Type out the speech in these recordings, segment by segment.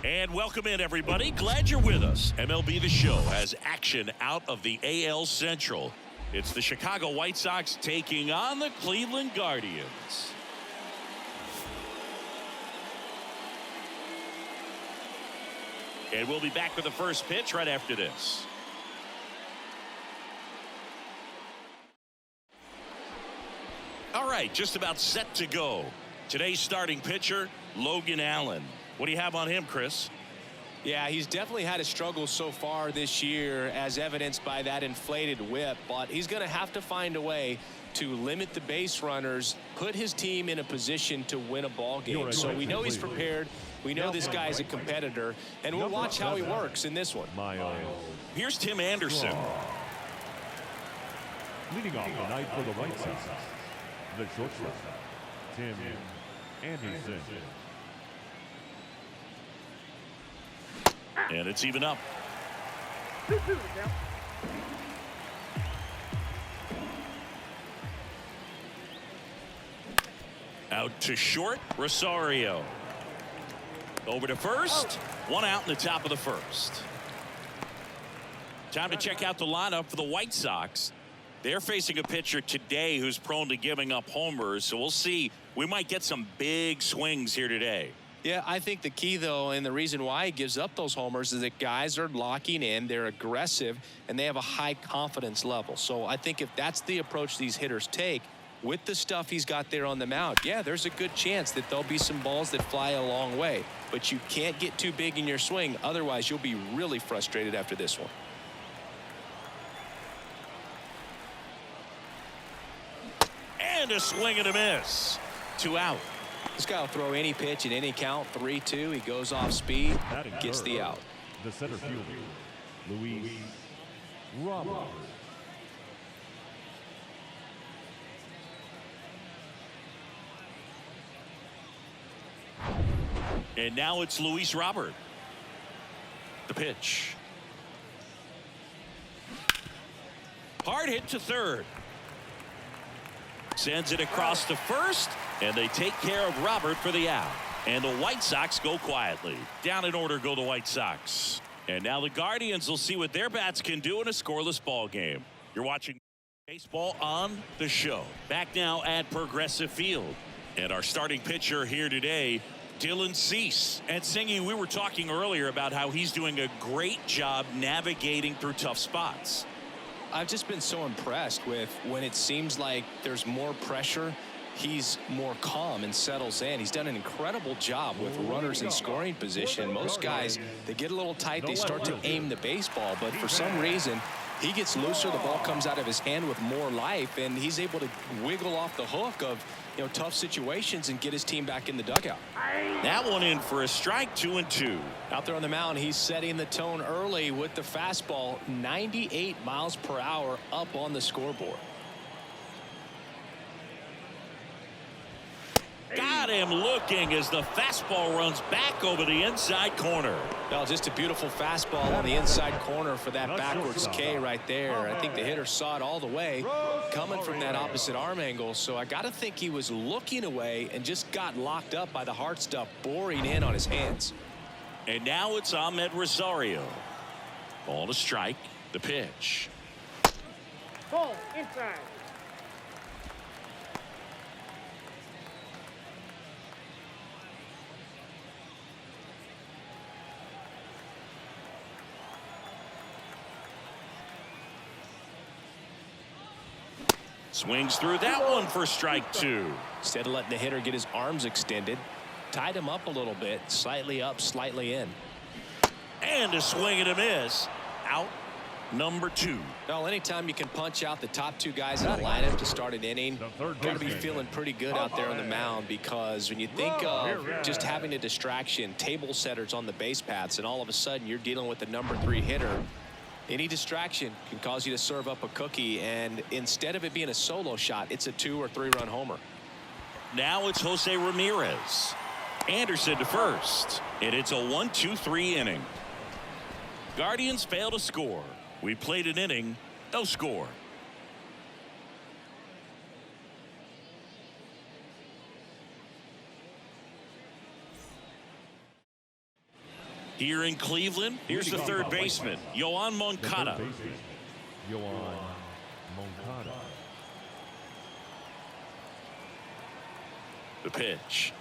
And welcome in, everybody. Glad you're with us. MLB The Show has action out of the AL Central. It's the Chicago White Sox taking on the Cleveland Guardians. And we'll be back with the first pitch right after this. All right, just about set to go. Today's starting pitcher, Logan Allen. What do you have on him, Chris? Yeah, he's definitely had a struggle so far this year, as evidenced by that inflated whip, but he's going to have to find a way to limit the base runners, put his team in a position to win a ball game. So we know he's prepared. We know this guy's a competitor, and we'll watch how he works in this one. Here's Tim Anderson. Leading off the night for the White Sox, the shortstop, Tim Anderson. And it's even up. Out to short, Rosario. Over to first. One out in the top of the first. Time to check out the lineup for the White Sox. They're facing a pitcher today who's prone to giving up homers, so we'll see. We might get some big swings here today. Yeah, I think the key, though, and the reason why he gives up those homers is that guys are locking in, they're aggressive, and they have a high confidence level. So I think if that's the approach these hitters take, with the stuff he's got there on the mound, yeah, there's a good chance that there'll be some balls that fly a long way. But you can't get too big in your swing, otherwise you'll be really frustrated after this one. And a swing and a miss. 2 out. This guy will throw any pitch in any count. 3-2. He goes off speed, gets the out. The center fielder, Luis Robert. And now it's Luis Robert. The pitch. Hard hit to third. Sends it across to first, and they take care of Robert for the out. And the White Sox go quietly. Down in order go the White Sox. And now the Guardians will see what their bats can do in a scoreless ball game. You're watching baseball on the show. Back now at Progressive Field. And our starting pitcher here today, Dylan Cease. And Singy, we were talking earlier about how he's doing a great job navigating through tough spots. I've just been so impressed with when it seems like there's more pressure, he's more calm and settles in. He's done an incredible job with runners in scoring position. Most guys, they get a little tight, they start to aim the baseball, but for some reason he gets looser, the ball comes out of his hand with more life, and he's able to wiggle off the hook of tough situations and get his team back in the dugout. That one in for a strike. 2-2. Out there on the mound, he's setting the tone early with the fastball. 98 miles per hour up on the scoreboard. Got him looking as the fastball runs back over the inside corner. Well, just a beautiful fastball on the inside corner for that backwards K right there. I think the hitter saw it all the way coming from that opposite arm angle. So I got to think he was looking away and just got locked up by the hard stuff boring in on his hands. And now it's Ahmed Rosario. Ball to strike. The pitch. Ball inside. Swings through that one for strike 2. Instead of letting the hitter get his arms extended, tied him up a little bit, slightly up, slightly in. And a swing and a miss. Out number 2. Well, anytime you can punch out the top 2 guys in the lineup to start an inning, got to be feeling pretty good out there on the mound, because when you think of just having a distraction, table setters on the base paths, and all of a sudden you're dealing with the number 3 hitter, any distraction can cause you to serve up a cookie, and instead of it being a solo shot, it's a 2 or 3 run homer. Now it's Jose Ramirez. Anderson to first, and it's a 1-2-3 inning. Guardians fail to score. We played an inning, no score. Here in Cleveland, here's the third baseman, Yoan The Moncada. third baseman, Yoan Moncada. The pitch.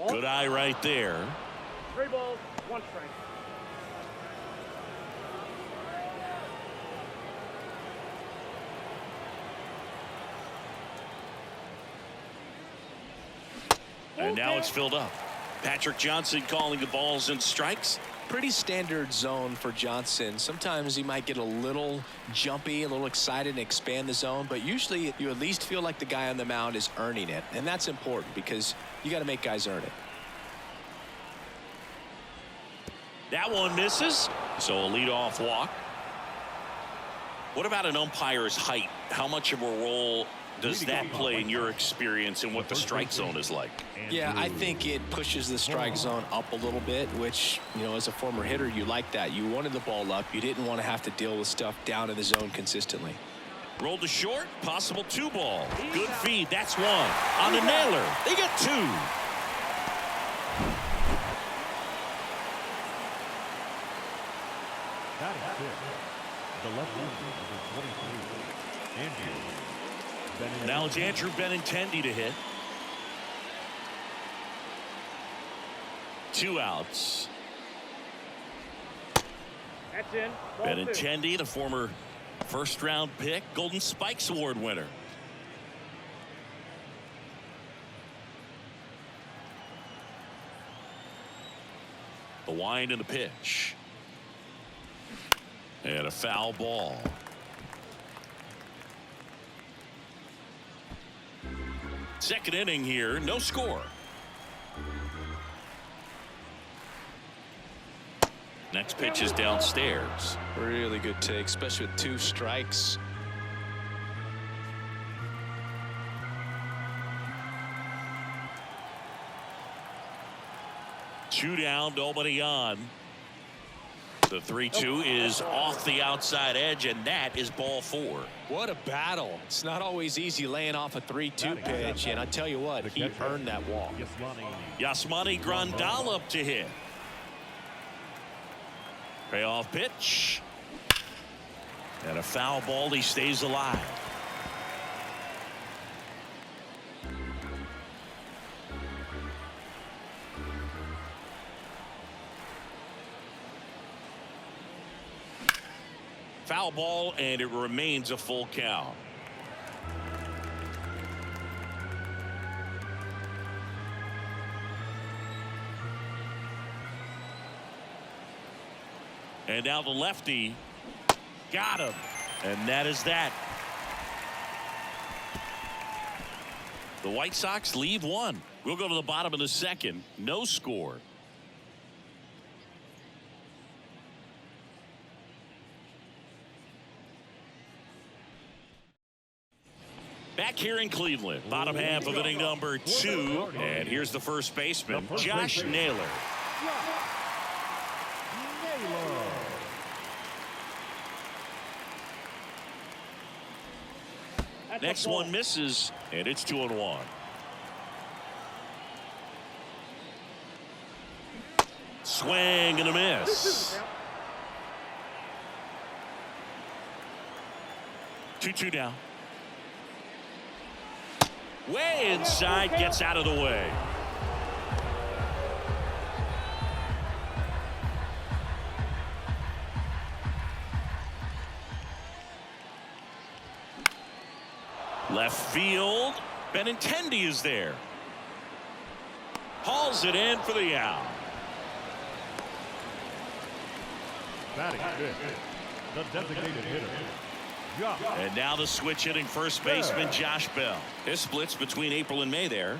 Good eye right there. 3 balls, 1 strike. And now it's filled up. Patrick Johnson calling the balls and strikes. Pretty standard zone for Johnson. Sometimes he might get a little jumpy, a little excited and expand the zone, but usually you at least feel like the guy on the mound is earning it, and that's important because you got to make guys earn it. That one misses, so a leadoff walk. What about an umpire's height? How much of a role does that play in your experience and what the strike zone is like? Yeah, I think it pushes the strike zone up a little bit, which, you know, as a former hitter, you like that. You wanted the ball up. You didn't want to have to deal with stuff down in the zone consistently. Rolled to short, possible 2 ball. Good feed, that's 1. On the nailer, they get 2. That is 6. The left fielder, number 23, Andrew Benintendi. Now it's Andrew Benintendi to hit. 2 outs. That's in. Ball 2. Benintendi, the former first-round pick, Golden Spikes Award winner. The wind and the pitch. And a foul ball. Second inning here, no score. Next pitch is downstairs. Really good take, especially with 2 strikes. Two down, nobody on. The 3-2 is off the outside edge, and that is ball 4. What a battle. It's not always easy laying off a 3-2 pitch, and I tell you what, he earned that walk. Yasmani Grandal up to hit. Payoff pitch. And a foul ball. He stays alive. Foul ball, and it remains a full count. And now the lefty got him, and that is that. The White Sox leave 1. We'll go to the bottom of the second. No score. Back here in Cleveland, bottom half of inning number 2, and here's the first baseman, Josh Naylor. Next one misses, and it's 2-1. Swing and a miss. 2-2 down. Way inside, gets out of the way. Left field, Benintendi is there. Hauls it in for the out. Batting fifth, the designated hitter, Josh. And now the switch hitting first baseman, Josh Bell. His splits between April and May there.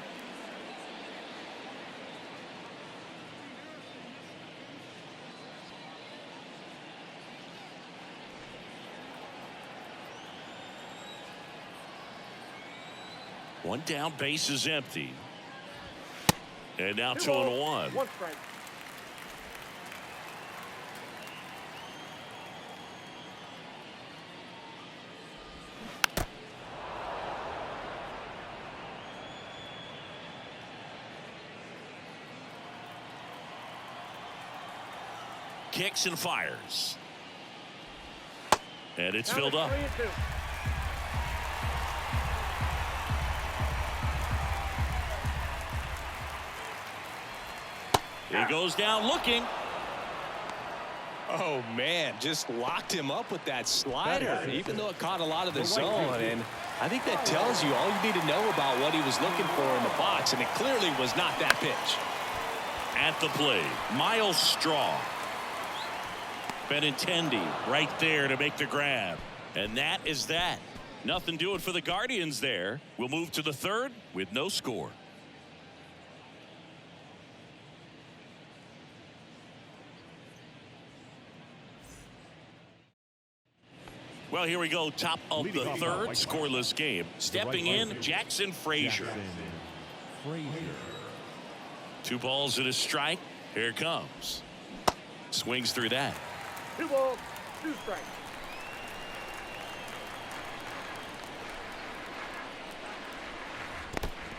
One down, base is empty. And now 2-1. 1 strike. kicks and fires. And it's Now filled up. 3-2. He goes down looking. Oh, man, just locked him up with that slider, even though it caught a lot of the zone. And I think that tells you all you need to know about what he was looking for in the box, and it clearly was not that pitch. At the plate, Miles Straw. Benintendi right there to make the grab. And that is that. Nothing doing for the Guardians there. We'll move to the third with no score. Well, here we go. Top of the third, scoreless game. Stepping in, Jackson Frazier. 2 balls and a strike. Here it comes. Swings through that. 2 balls, 2 strikes.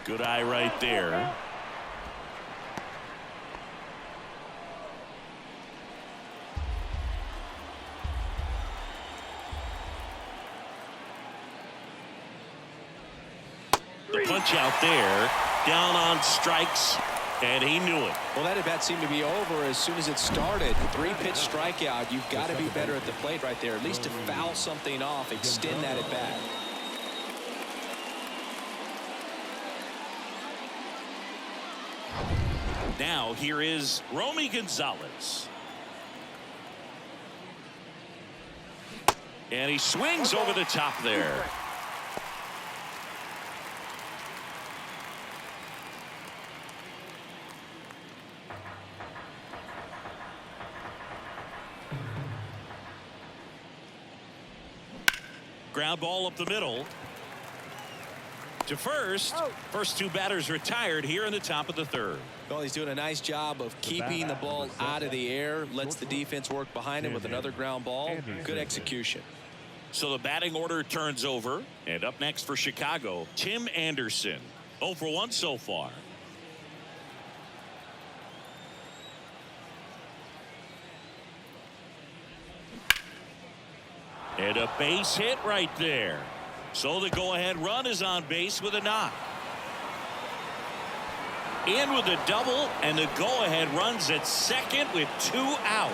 Good eye right there. The punch out there, down on strikes, and he knew it. Well, that at-bat seemed to be over as soon as it started. 3-pitch strikeout. You've got to be better at the plate right there, at least to foul something off, extend that at-bat. Now here is Romy Gonzalez. And he swings over the top there. Ground ball up the middle to first. First 2 batters retired here in the top of the third. Well, he's doing a nice job of keeping the ball out of the air, lets the defense work behind him with another ground ball. Good execution. So the batting order turns over, and up next for Chicago, Tim Anderson. 0 for 1 so far. And a base hit right there. So the go-ahead run is on base with a knock. In with a double, and the go-ahead runs at second with 2 out.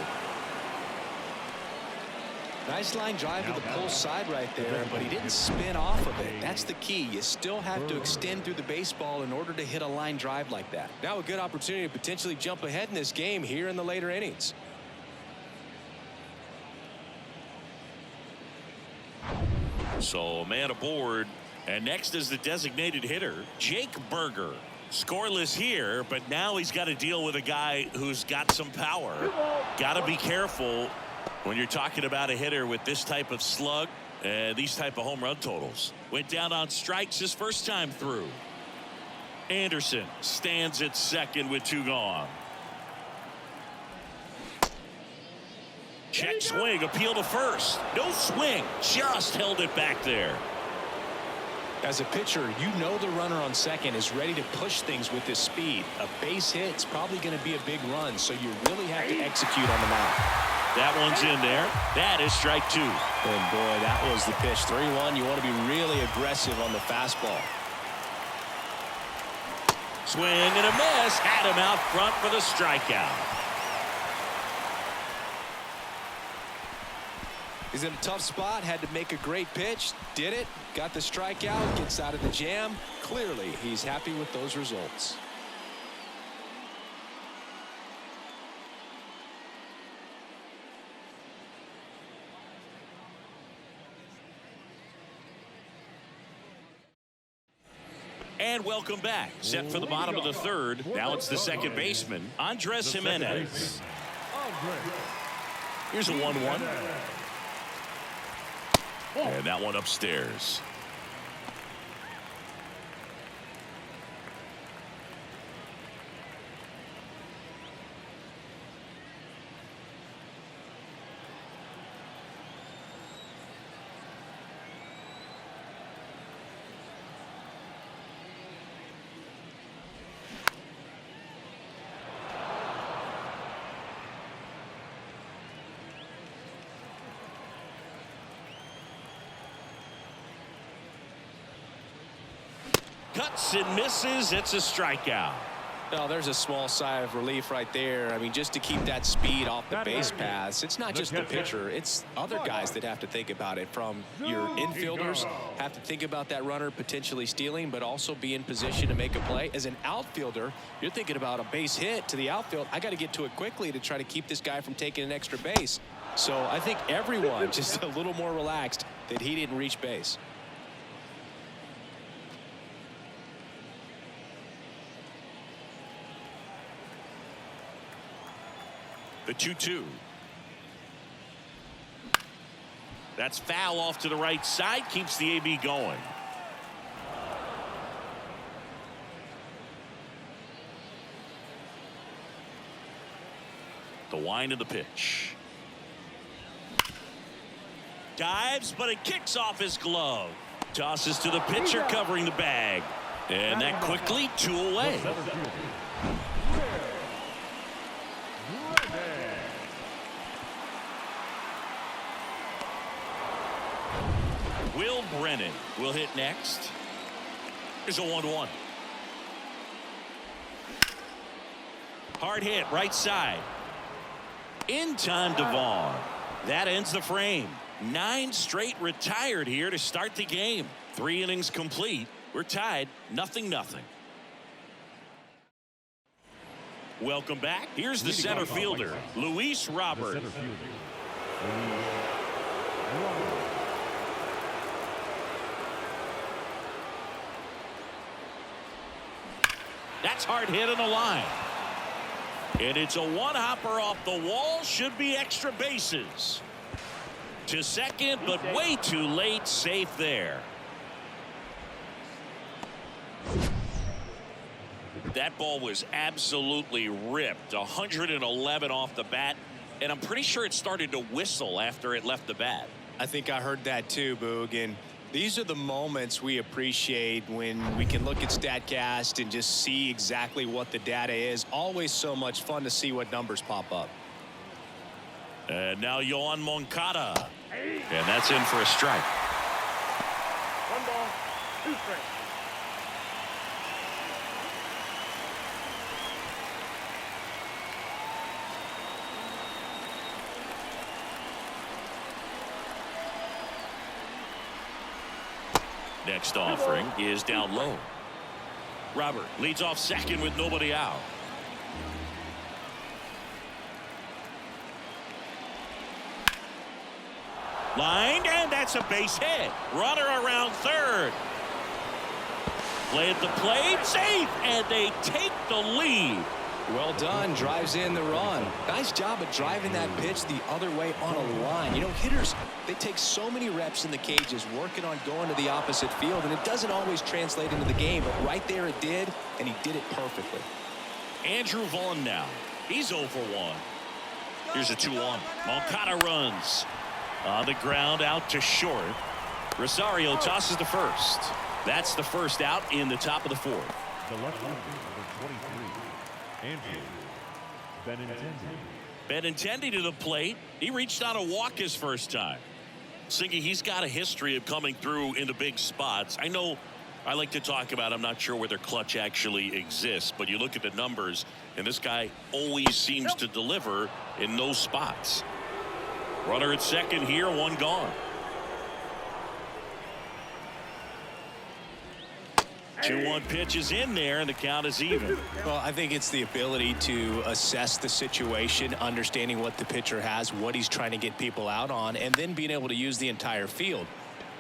Nice line drive to the pull side right there, but he didn't spin off of it. That's the key. You still have to extend through the baseball in order to hit a line drive like that. Now a good opportunity to potentially jump ahead in this game here in the later innings. So a man aboard, and next is the designated hitter, Jake Berger. Scoreless here, but now he's got to deal with a guy who's got some power. Got to be careful when you're talking about a hitter with this type of slug and these type of home run totals. Went down on strikes his first time through. Anderson stands at second with 2 gone. Check swing, appeal to first. No swing, just held it back there. As a pitcher, you know the runner on second is ready to push things with his speed. A base hit's probably going to be a big run, so you really have to execute on the mound. That one's in there. That is strike 2. And boy, that was the pitch. 3-1. You want to be really aggressive on the fastball. Swing and a miss. Had him out front for the strikeout. He's in a tough spot, had to make a great pitch, did it, got the strikeout, gets out of the jam. Clearly, he's happy with those results. And welcome back. Set for the bottom of the third. Now it's the second baseman, Andres Jimenez. Here's a 1-1. And that one upstairs. Cuts and misses. It's a strikeout. Well, there's a small sigh of relief right there. I mean, just to keep that speed off the base paths. It's not just the pitcher. It's other guys that have to think about it. From your infielders have to think about that runner potentially stealing, but also be in position to make a play. As an outfielder, you're thinking about a base hit to the outfield. I got to get to it quickly to try to keep this guy from taking an extra base. So I think everyone just a little more relaxed that he didn't reach base. The 2-2. That's foul off to the right side. Keeps the AB going. The wind of the pitch. Dives, but it kicks off his glove. Tosses to the pitcher covering the bag. And that quickly 2 away. Will Brennan will hit next. There's a 1-1. Hard hit right side. In time to Vaughn. That ends the frame. 9 straight retired here to start the game. 3 innings complete. We're tied 0-0. Welcome back. Here's the center fielder, Luis Robert. That's hard hit on the line. And it's a one-hopper off the wall. Should be extra bases. To second, but way too late. Safe there. That ball was absolutely ripped. 111 off the bat. And I'm pretty sure it started to whistle after it left the bat. I think I heard that too, Boog. And these are the moments we appreciate when we can look at StatCast and just see exactly what the data is. Always so much fun to see what numbers pop up. And now Yohan Moncada. And that's in for a strike. 1 ball, 2 strikes. Next offering is down low. Robert leads off second with nobody out. Lined, and that's a base hit. Runner around third. Play at the plate, safe, and they take the lead. Well done. Drives in the run. Nice job of driving that pitch the other way on a line. You know, hitters, they take so many reps in the cages working on going to the opposite field, and it doesn't always translate into the game, but right there it did, and he did it perfectly. Andrew Vaughn now. He's 0 for 1. Here's a 2-1. Moncada runs. On the ground out to short. Rosario tosses to first. That's the first out in the top of the 4th. The left-hander, number 23, Andrew Benintendi to the plate. He reached on a walk his first time. Singy, he's got a history of coming through in the big spots. I know I like to talk about, I'm not sure whether clutch actually exists, but you look at the numbers, and this guy always seems to deliver in those spots. Runner at second here, 1 gone. 2-1 pitch is in there, and the count is even. Well, I think it's the ability to assess the situation, understanding what the pitcher has, what he's trying to get people out on, and then being able to use the entire field.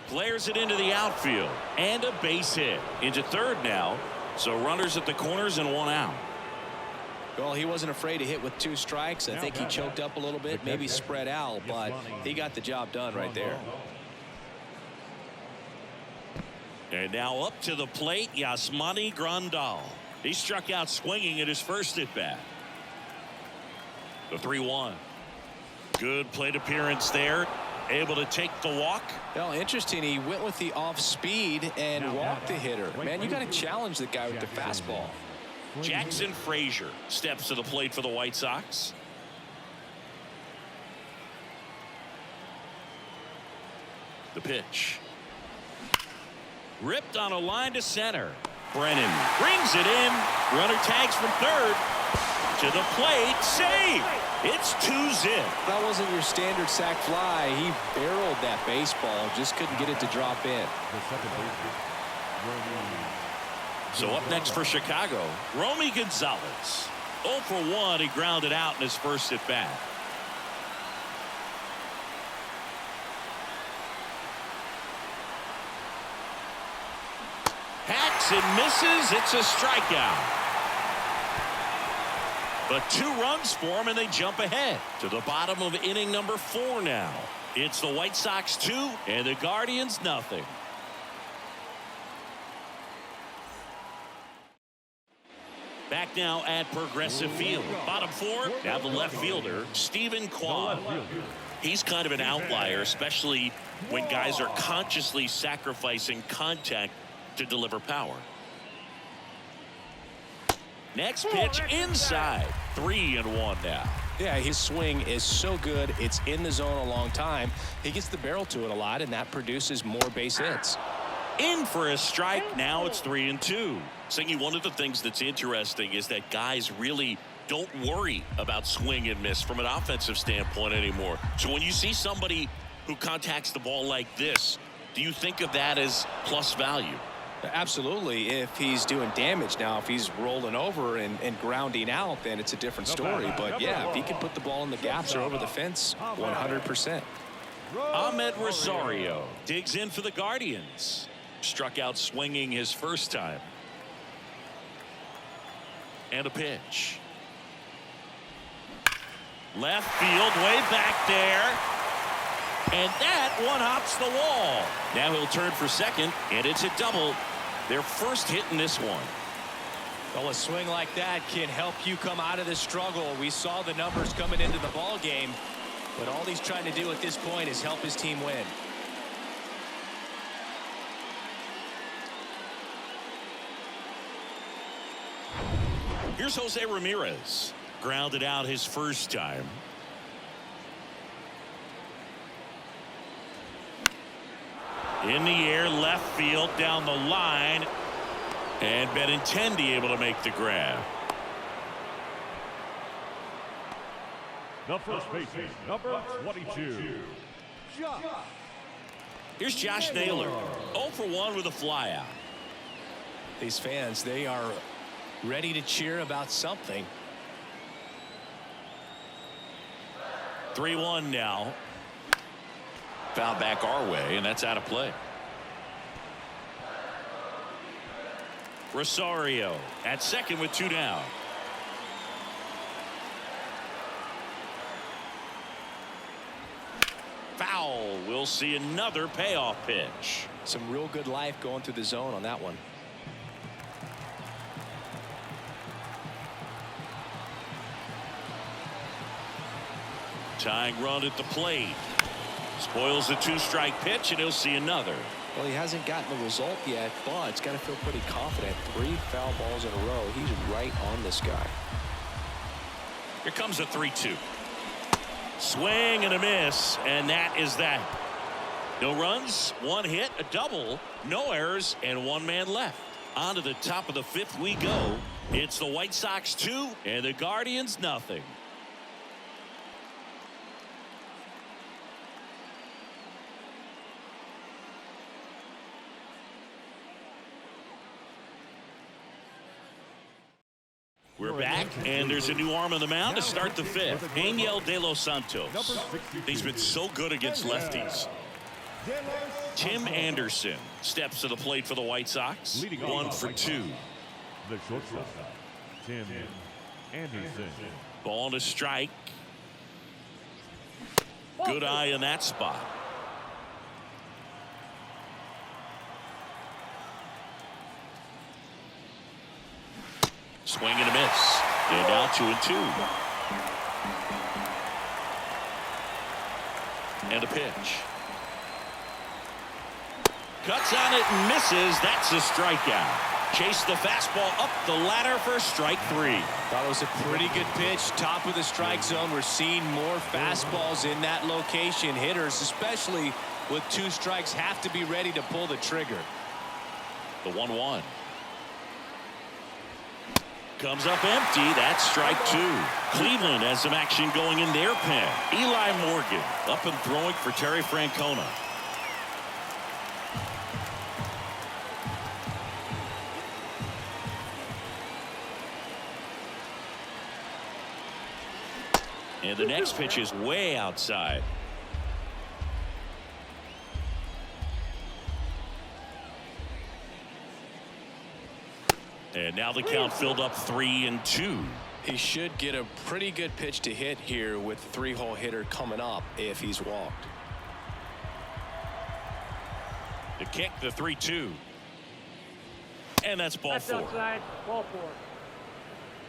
Flares it into the outfield, and a base hit. Into third now, so runners at the corners and 1 out. Well, he wasn't afraid to hit with 2 strikes. I think he choked up a little bit, maybe spread out, but he got the job done right there. And now up to the plate, Yasmani Grandal. He struck out swinging at his first at bat. The 3-1. Good plate appearance there. Able to take the walk. Well, interesting. He went with the off speed and walked the hitter. Man, you got to challenge the guy with the fastball. Jackson Frazier steps to the plate for the White Sox. The pitch. Ripped on a line to center. Brennan brings it in. Runner tags from third. To the plate. Save. It's 2-zip. That wasn't your standard sac fly. He barreled that baseball. Just couldn't get it to drop in. The second baseman, Romy. So up next for Chicago, Romy Gonzalez. 0 for 1. He grounded out in his first at bat. Hacks and misses. It's a strikeout. But 2 runs for him, and they jump ahead to the bottom of inning number 4 now. It's the White Sox 2 and the Guardians nothing. Back now at Progressive Field. Bottom 4, now the left fielder, Stephen Kwan. He's kind of an outlier, especially when guys are consciously sacrificing contact to deliver power. Next pitch inside. 3-1 now. Yeah, his swing is so good. It's in the zone a long time. He gets the barrel to it a lot, and that produces more base hits. In for a strike. Now it's 3-2. Singy, one of the things that's interesting is that guys really don't worry about swing and miss from an offensive standpoint anymore. So when you see somebody who contacts the ball like this, do you think of that as plus value? Absolutely. If he's doing damage now, if he's rolling over and grounding out, then it's a different story. But yeah, if he can put the ball in the gaps or over the fence, 100%. Ahmed Rosario digs in for the Guardians. Struck out swinging his first time. And a pitch. Left field, way back there. And that one hops the wall. Now he'll turn for second, and it's a double. Their first hit in this one. Well, a swing like that can help you come out of this struggle. We saw the numbers coming into the ball game, but all he's trying to do at this point is help his team win. Here's Jose Ramirez. Grounded out his first time. In the air, left field, down the line. And Benintendi able to make the grab. The first baseman, number 22. Here's Josh Naylor. 0 for 1 with a flyout. These fans, they are ready to cheer about something. 3-1 now. Foul back our way, and that's out of play. Rosario at second with 2 down. Foul. We'll see another payoff pitch. Some real good life going through the zone on that one. Tying run at the plate. Spoils the 2-strike pitch, and he'll see another. Well, he hasn't gotten the result yet, but he's got to feel pretty confident. 3 foul balls in a row. He's right on this guy. Here comes a 3-2. Swing and a miss, and that is that. No runs, 1 hit, a double, no errors, and 1 man left. On to the top of the 5th we go. It's the White Sox 2 and the Guardians nothing. We're back, and there's a new arm on the mound to start the 5th. Angel De Los Santos. He's been so good against lefties. Tim Anderson steps to the plate for the White Sox. 1 for 2. The shortstop, Tim Anderson. Ball to strike. Good eye in that spot. Swing and a miss. And now 2-2. And a pitch. Cuts on it and misses. That's a strikeout. Chase the fastball up the ladder for strike 3. That was a pretty good pitch. Top of the strike zone. We're seeing more fastballs in that location. Hitters, especially with 2 strikes, have to be ready to pull the trigger. The 1-1. Comes up empty. That's strike two. Cleveland has some action going in their pen. Eli Morgan up and throwing for Terry Francona. And the next pitch is way outside. And now the count filled up 3-2. He should get a pretty good pitch to hit here with the three-hole hitter coming up if he's walked. The kick, the 3-2. And that's ball four. Outside. Ball four.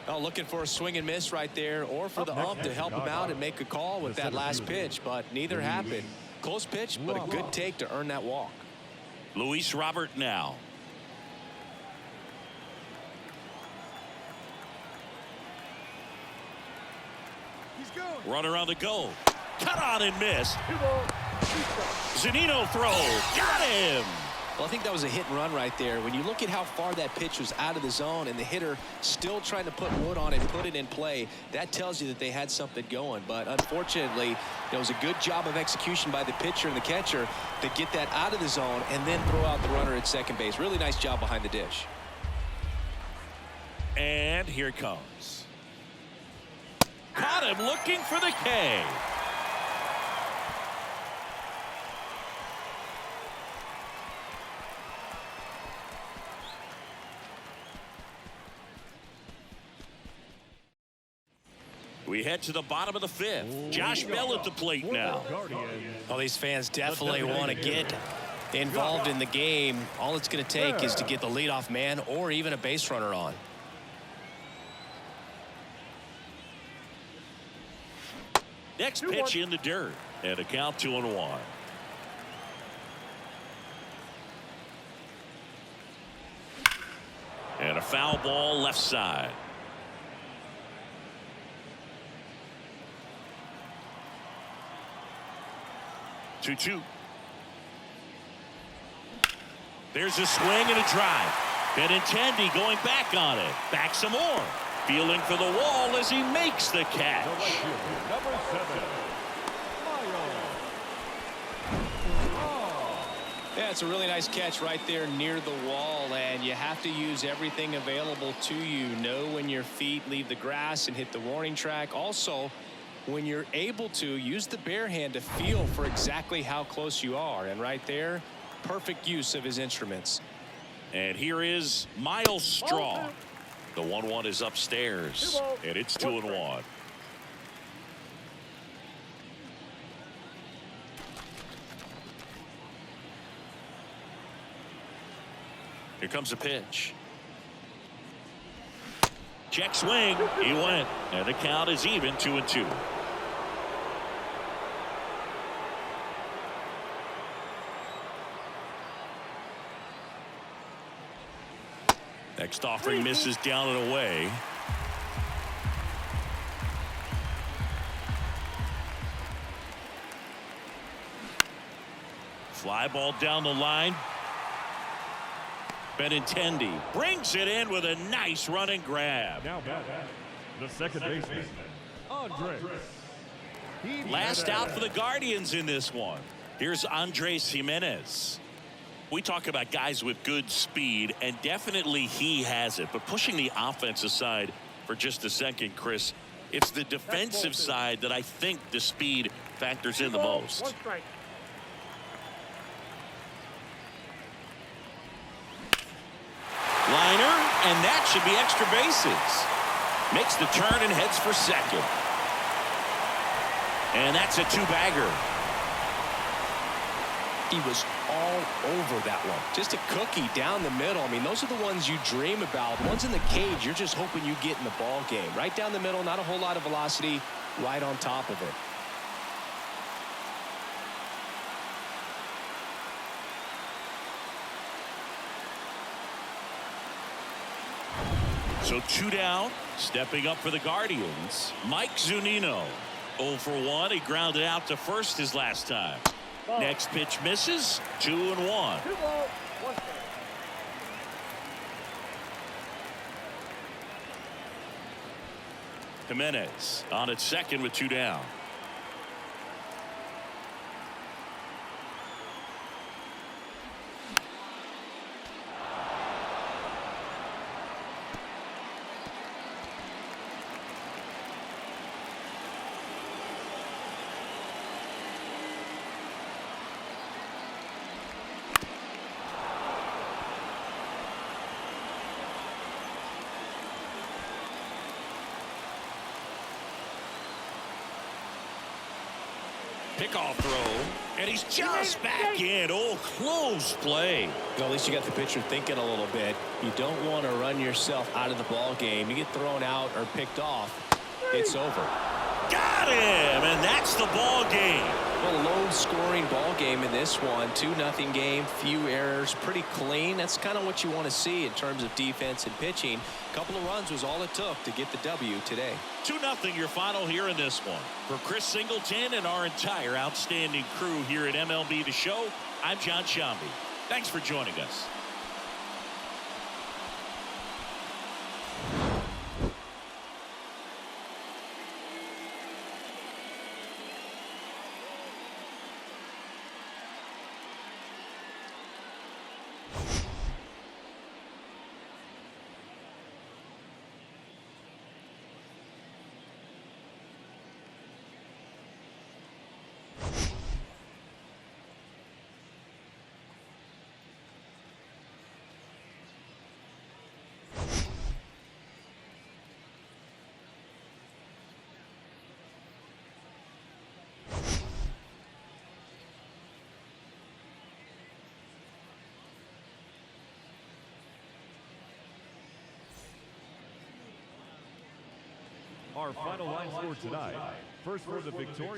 Oh, looking for a swing and miss right there, or for the ump to help him out and make a call with that last pitch, but neither happened. Close pitch, but a good take to earn that walk. Luis Robert now. Runner on the go. Cut on and miss. Zunino throw. Got him. Well, I think that was a hit and run right there. When you look at how far that pitch was out of the zone and the hitter still trying to put wood on it, put it in play, that tells you that they had something going. But unfortunately, it was a good job of execution by the pitcher and the catcher to get that out of the zone and then throw out the runner at second base. Really nice job behind the dish. And here it comes. Caught him looking for the K. We head to the bottom of the fifth. Josh Bell at the plate now. Well, these fans definitely want to get involved in the game. All it's going to take is to get the leadoff man or even a base runner on. Next pitch in the dirt. And a count 2-1. And a foul ball left side. Two. There's a swing and a drive. Benintendi going back on it. Back some more. Feeling for the wall as he makes the catch. Number 7. Yeah, it's a really nice catch right there near the wall, and you have to use everything available to you. Know when your feet leave the grass and hit the warning track. Also, when you're able to, use the bare hand to feel for exactly how close you are. And right there, perfect use of his instruments. And here is Miles Straw. The 1-1 is upstairs, and it's 2-1. Here comes a pitch. Check swing. He went. And the count is even 2-2. Next offering misses down and away. Fly ball down the line. Benintendi brings it in with a nice run and grab. Now back, the second baseman, Andres. Last out for the Guardians in this one. Here's Andres Jimenez. We talk about guys with good speed, and definitely he has it. But pushing the offense aside for just a second, Chris, it's the defensive side that I think the speed factors in the most. One strike. Liner, and that should be extra bases. Makes the turn and heads for second. And that's a two-bagger. He was all over that one. Just a cookie down the middle. I mean, those are the ones you dream about. Ones in the cage, you're just hoping you get in the ball game. Right down the middle, not a whole lot of velocity, right on top of it. So 2 down, stepping up for the Guardians, Mike Zunino. 0 for 1. He grounded out to first his last time. Next pitch misses. 2-1. 2 balls, 1 strike. Jimenez on at second with 2 down. Pickoff throw, and he's just back in. Oh, close play. Well, at least you got the pitcher thinking a little bit. You don't want to run yourself out of the ball game. You get thrown out or picked off, it's over. Got him, and that's the ball game. Well, low-scoring ball game in this one. 2-0 game, few errors, pretty clean. That's kind of what you want to see in terms of defense and pitching. A couple of runs was all it took to get the W today. 2-0 your final here in this one. For Chris Singleton and our entire outstanding crew here at MLB The Show, I'm John Shambi. Thanks for joining us. Our final line score tonight. First for the victorious